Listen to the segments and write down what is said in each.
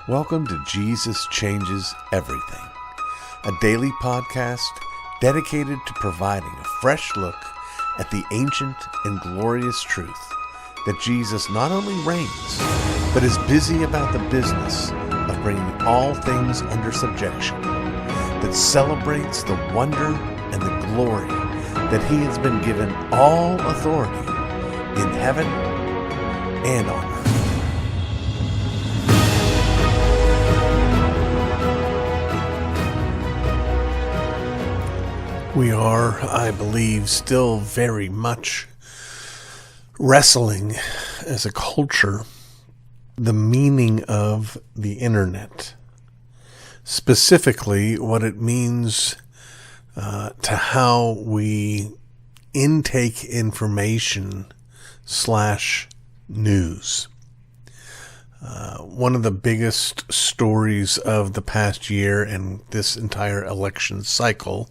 Welcome to Jesus Changes Everything, a daily podcast dedicated to providing a fresh look at the ancient and glorious truth that Jesus not only reigns, but is busy about the business of bringing all things under subjection, that celebrates the wonder and the glory that he has been given all authority in heaven and on earth. We are, I believe, still very much wrestling as a culture the meaning of the internet. Specifically, what it means to how we intake information / news. One of the biggest stories of the past year and this entire election cycle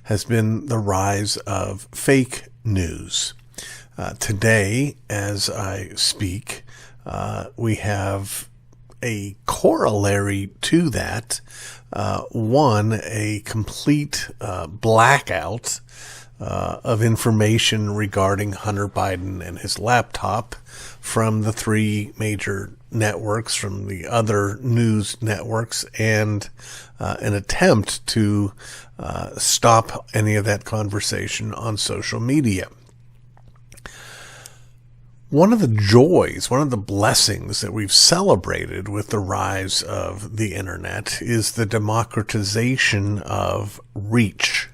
has been the rise of fake news. Today, as I speak, we have a corollary to that. One, a complete blackout of information regarding Hunter Biden and his laptop from the three major networks, from the other news networks, and an attempt to stop any of that conversation on social media. One of the joys, one of the blessings that we've celebrated with the rise of the internet is the democratization of reach.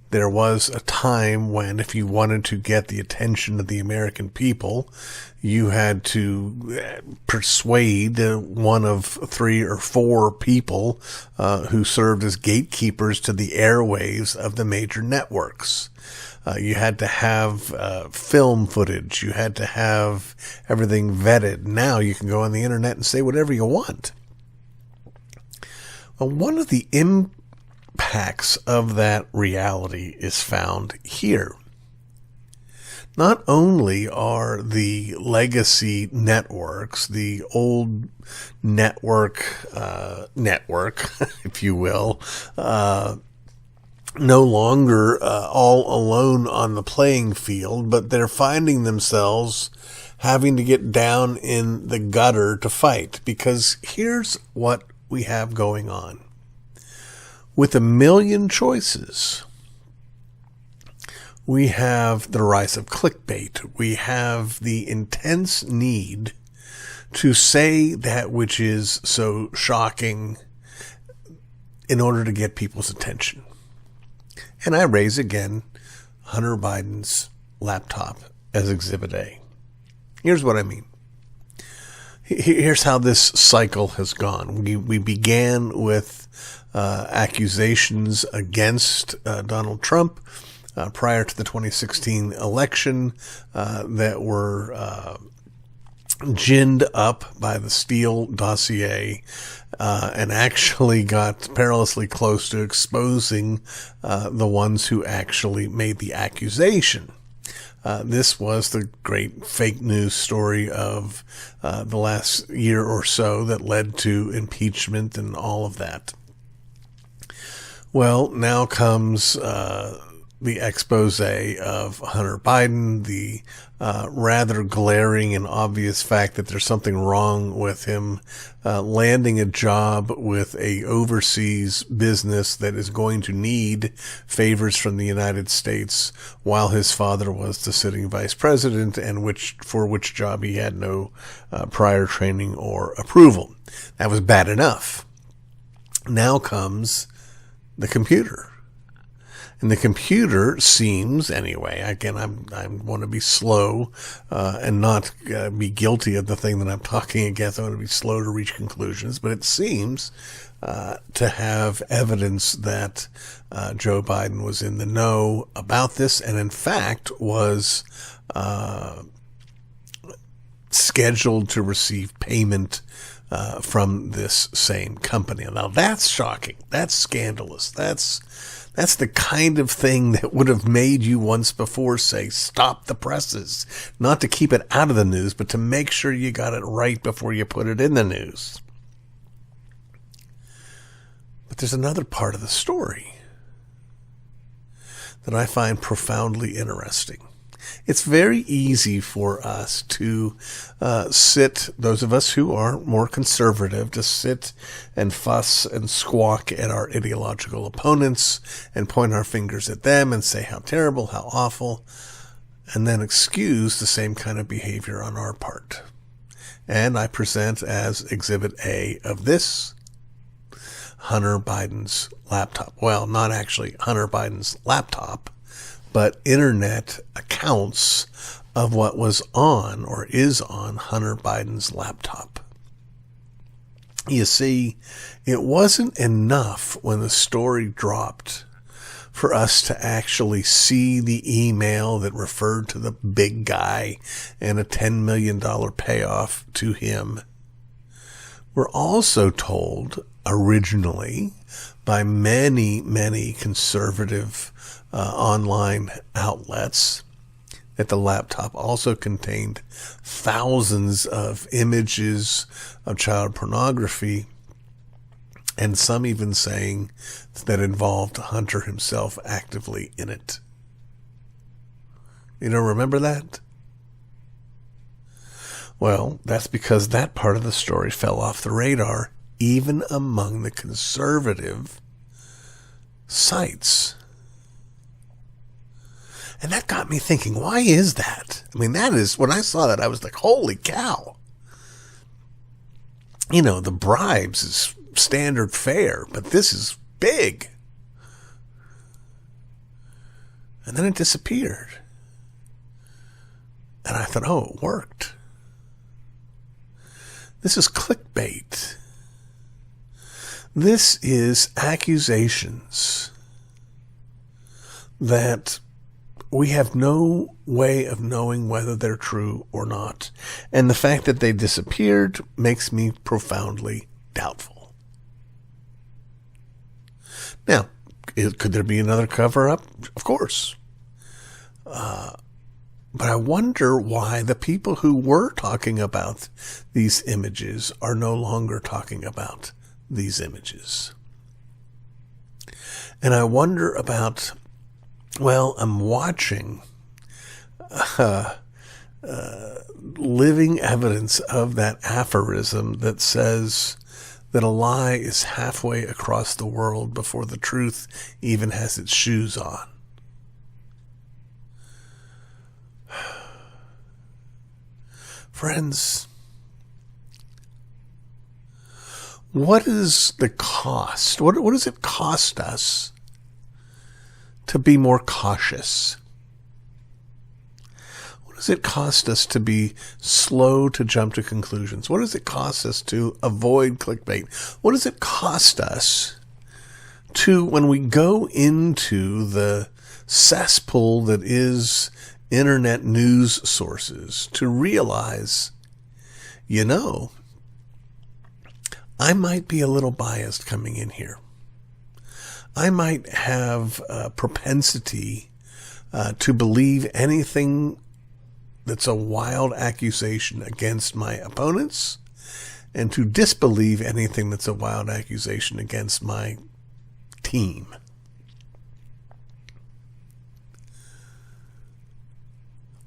There was a time when if you wanted to get the attention of the American people, you had to persuade one of 3 or 4 people who served as gatekeepers to the airwaves of the major networks. You had to have film footage. You had to have everything vetted. Now you can go on the internet and say whatever you want. Well, one of the impacts of that reality is found here. Not only are the legacy networks, the old network, if you will, no longer all alone on the playing field, but they're finding themselves having to get down in the gutter to fight. Because here's what we have going on. With a million choices, we have the rise of clickbait. We have the intense need to say that which is so shocking in order to get people's attention. And I raise again Hunter Biden's laptop as Exhibit A. Here's what I mean. Here's how this cycle has gone. We began with accusations against Donald Trump prior to the 2016 election that were ginned up by the Steele dossier and actually got perilously close to exposing the ones who actually made the accusation. This was the great fake news story of the last year or so that led to impeachment and all of that. Well, now comes the expose of Hunter Biden, the rather glaring and obvious fact that there's something wrong with him landing a job with a overseas business that is going to need favors from the United States while his father was the sitting vice president, and for which job he had no prior training or approval. That was bad enough. Now comes the computer. And the computer seems, anyway, again, I want to be slow and not be guilty of the thing that I'm talking against. I want to be slow to reach conclusions. But it seems to have evidence that Joe Biden was in the know about this and, in fact, was scheduled to receive payment from this same company. Now, that's shocking. That's scandalous. That's the kind of thing that would have made you once before say, stop the presses. Not to keep it out of the news, but to make sure you got it right before you put it in the news. But there's another part of the story that I find profoundly interesting. It's very easy for us to sit, those of us who are more conservative, to sit and fuss and squawk at our ideological opponents and point our fingers at them and say how terrible, how awful, and then excuse the same kind of behavior on our part. And I present as Exhibit A of this, Hunter Biden's laptop. Well, not actually Hunter Biden's laptop, but internet accounts of what was on or is on Hunter Biden's laptop. You see, it wasn't enough when the story dropped for us to actually see the email that referred to the big guy and a $10 million payoff to him. We're also told originally by many, many conservative online outlets that the laptop also contained thousands of images of child pornography, and some even saying that involved Hunter himself actively in it. You don't remember that? Well, that's because that part of the story fell off the radar, even among the conservative sites. And that got me thinking, why is that? I mean, that is, when I saw that, I was like, holy cow. You know, the bribes is standard fare, but this is big. And then it disappeared. And I thought, oh, it worked. This is clickbait. This is accusations that we have no way of knowing whether they're true or not. And the fact that they disappeared makes me profoundly doubtful. Now, could there be another cover-up? Of course. But I wonder why the people who were talking about these images are no longer talking about these images. And I wonder about, well, I'm watching living evidence of that aphorism that says that a lie is halfway across the world before the truth even has its shoes on. Friends, what is the cost? What does it cost us to be more cautious? What does it cost us to be slow to jump to conclusions? What does it cost us to avoid clickbait? What does it cost us to, when we go into the cesspool that is internet news sources, to realize, you know, I might be a little biased coming in here. I might have a propensity to believe anything that's a wild accusation against my opponents, and to disbelieve anything that's a wild accusation against my team.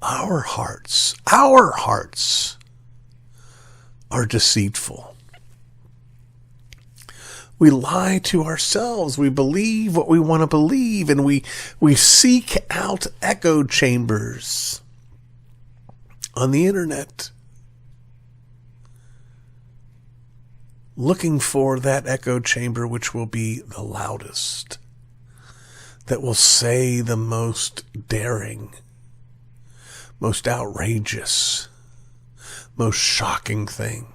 Our hearts are deceitful. We lie to ourselves. We believe what we want to believe, and we seek out echo chambers on the internet, looking for that echo chamber which will be the loudest, that will say the most daring, most outrageous, most shocking thing.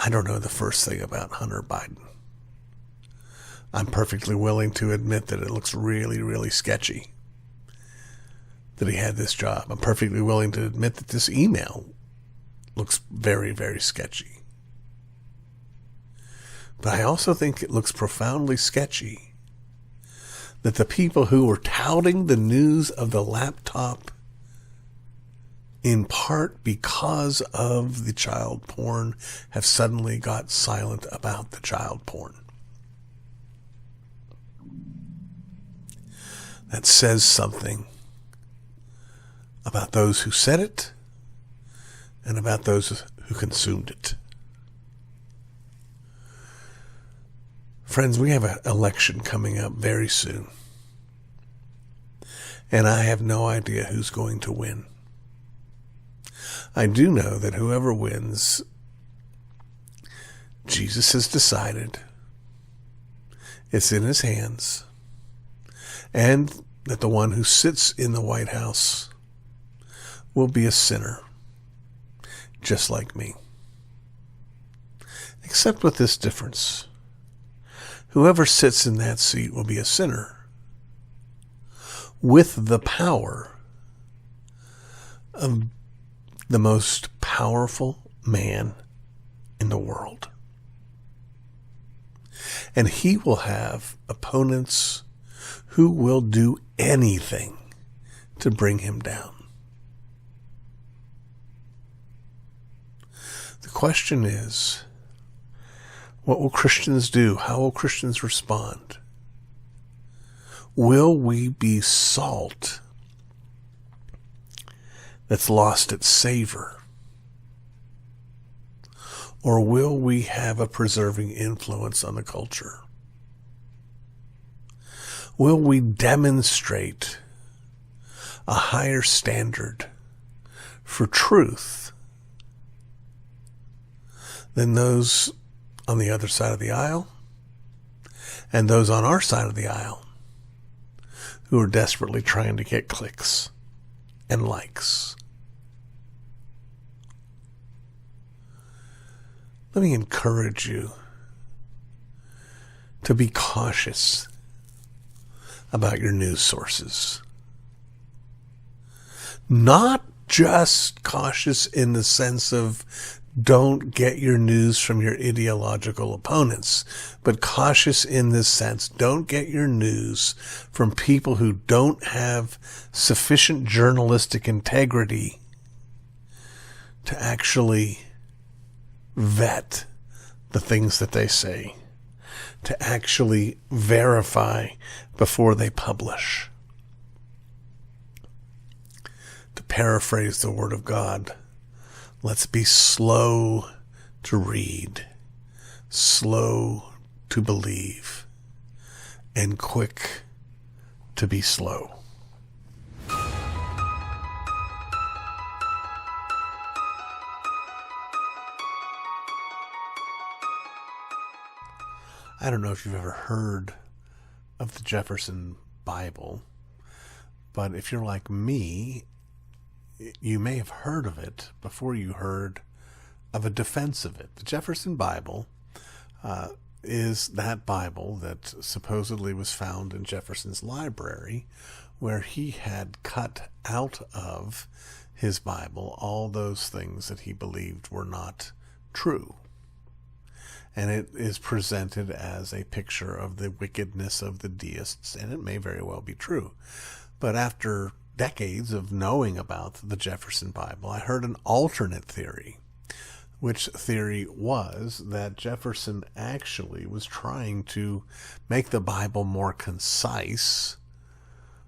I don't know the first thing about Hunter Biden. I'm perfectly willing to admit that it looks really, really sketchy that he had this job. I'm perfectly willing to admit that this email looks very, very sketchy. But I also think it looks profoundly sketchy that the people who were touting the news of the laptop in part because of the child porn, have suddenly got silent about the child porn. That says something about those who said it and about those who consumed it. Friends, we have an election coming up very soon. And I have no idea who's going to win. I do know that whoever wins, Jesus has decided it's in his hands, and that the one who sits in the White House will be a sinner, just like me. Except with this difference. Whoever sits in that seat will be a sinner with the power of the most powerful man in the world. And he will have opponents who will do anything to bring him down. The question is, what will Christians do? How will Christians respond? Will we be salt that's lost its savor? Or will we have a preserving influence on the culture? Will we demonstrate a higher standard for truth than those on the other side of the aisle and those on our side of the aisle who are desperately trying to get clicks and likes? Let me encourage you to be cautious about your news sources. Not just cautious in the sense of don't get your news from your ideological opponents, but cautious in this sense, don't get your news from people who don't have sufficient journalistic integrity to actually vet the things that they say, to actually verify before they publish. To paraphrase the Word of God, let's be slow to read, slow to believe, and quick to be slow. I don't know if you've ever heard of the Jefferson Bible, but if you're like me, you may have heard of it before you heard of a defense of it. The Jefferson Bible is that Bible that supposedly was found in Jefferson's library, where he had cut out of his Bible all those things that he believed were not true. And it is presented as a picture of the wickedness of the deists, and it may very well be true. But after decades of knowing about the Jefferson Bible, I heard an alternate theory, which theory was that Jefferson actually was trying to make the Bible more concise,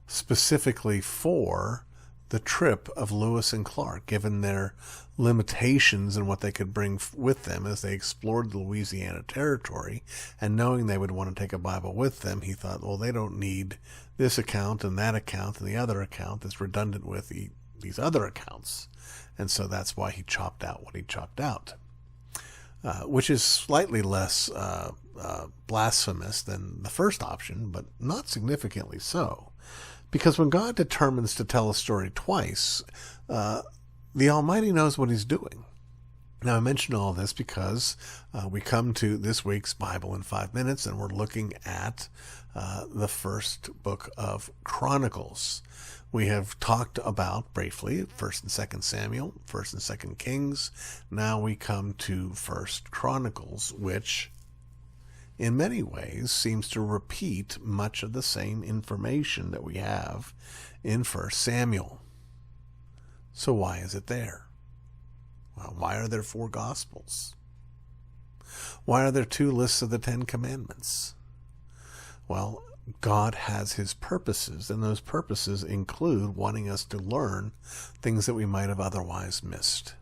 specifically for the trip of Lewis and Clark, given their limitations and what they could bring with them as they explored the Louisiana Territory, and knowing they would want to take a Bible with them, he thought, well, they don't need this account and that account and the other account that's redundant with these other accounts. And so that's why he chopped out what he chopped out, which is slightly less blasphemous than the first option, but not significantly so. Because when God determines to tell a story twice, the Almighty knows what he's doing. Now, I mention all this because we come to this week's Bible in 5 minutes, and we're looking at the first book of Chronicles. We have talked about briefly 1st and 2nd Samuel, 1st and 2nd Kings. Now we come to 1st Chronicles, which in many ways seems to repeat much of the same information that we have in 1 Samuel. So why is it there? Well, why are there 4 Gospels? Why are there 2 lists of the 10 Commandments? Well, God has his purposes, and those purposes include wanting us to learn things that we might have otherwise missed.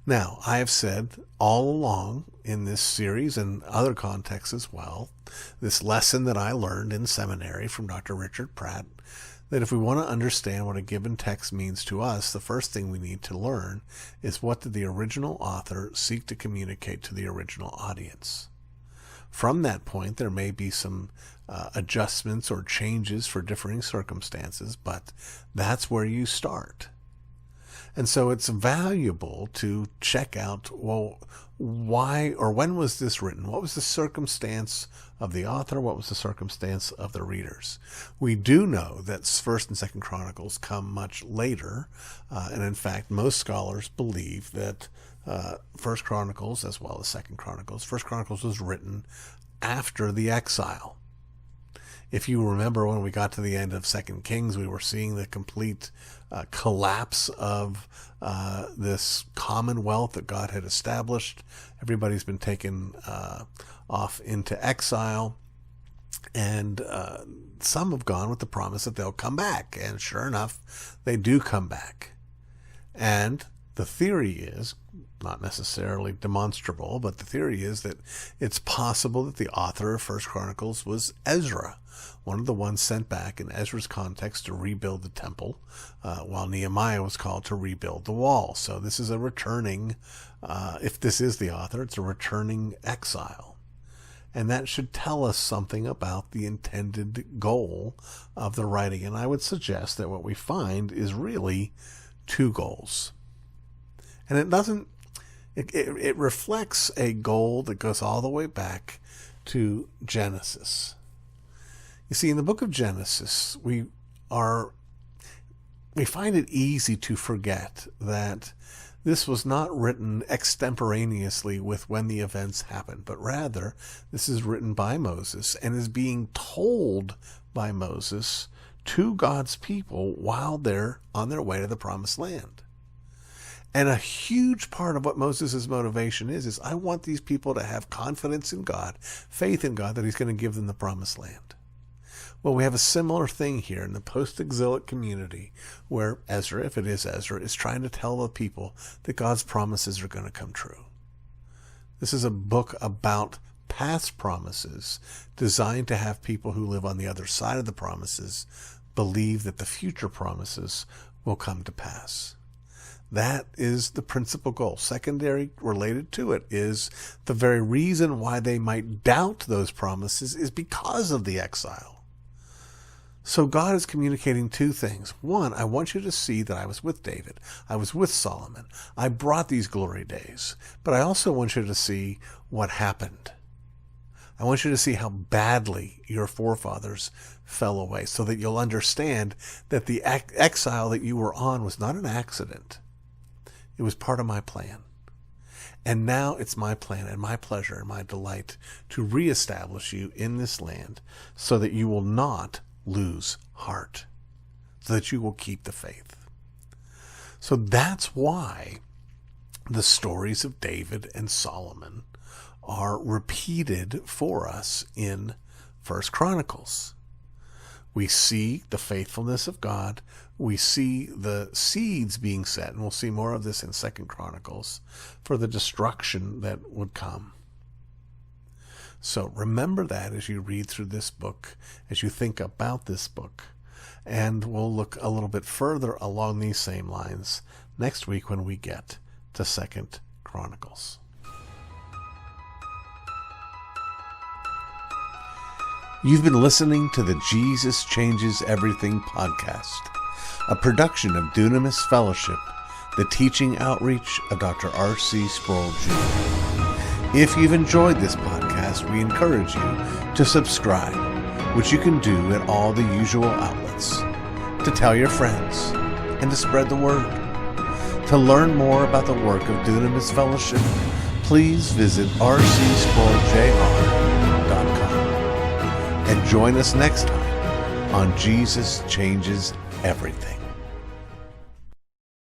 Now, I have said all along in this series and other contexts as well, this lesson that I learned in seminary from Dr. Richard Pratt, that if we want to understand what a given text means to us, the first thing we need to learn is what did the original author seek to communicate to the original audience. From that point, there may be some adjustments or changes for differing circumstances, but that's where you start. And so it's valuable to check out, well, why or when was this written? What was the circumstance of the author? What was the circumstance of the readers? We do know that 1st and 2nd Chronicles come much later, and in fact, most scholars believe that 1st Chronicles as well as 2nd Chronicles. 1st Chronicles was written after the exile. If you remember when we got to the end of 2 Kings, we were seeing the complete collapse of this commonwealth that God had established. Everybody's been taken off into exile, and some have gone with the promise that they'll come back. And sure enough, they do come back. And the theory is, not necessarily demonstrable, but the theory is that it's possible that the author of 1st Chronicles was Ezra, one of the ones sent back in Ezra's context to rebuild the temple, while Nehemiah was called to rebuild the wall. So this is a returning, if this is the author, it's a returning exile. And that should tell us something about the intended goal of the writing. And I would suggest that what we find is really 2 goals. And it doesn't, it reflects a goal that goes all the way back to Genesis. You see, in the book of Genesis, we find it easy to forget that this was not written extemporaneously with when the events happened, but rather this is written by Moses and is being told by Moses to God's people while they're on their way to the promised land. And a huge part of what Moses' motivation is I want these people to have confidence in God, faith in God, that he's going to give them the promised land. Well, we have a similar thing here in the post-exilic community where Ezra, if it is Ezra, is trying to tell the people that God's promises are going to come true. This is a book about past promises designed to have people who live on the other side of the promises believe that the future promises will come to pass. That is the principal goal. Secondary, related to it, is the very reason why they might doubt those promises is because of the exile. So God is communicating 2 things. 1, I want you to see that I was with David. I was with Solomon. I brought these glory days. But I also want you to see what happened. I want you to see how badly your forefathers fell away so that you'll understand that the exile that you were on was not an accident. It was part of my plan. And now it's my plan and my pleasure and my delight to reestablish you in this land so that you will not lose heart, so that you will keep the faith. So that's why the stories of David and Solomon are repeated for us in 1st Chronicles. We see the faithfulness of God. We see the seeds being set, and we'll see more of this in 2nd Chronicles, for the destruction that would come. So remember that as you read through this book, as you think about this book. And we'll look a little bit further along these same lines next week when we get to 2nd Chronicles. You've been listening to the Jesus Changes Everything podcast, a production of Dunamis Fellowship, the teaching outreach of Dr. R.C. Sproul Jr. If you've enjoyed this podcast, we encourage you to subscribe, which you can do at all the usual outlets, to tell your friends, and to spread the word. To learn more about the work of Dunamis Fellowship, please visit rcsproulJR.com. And join us next time on Jesus Changes Everything.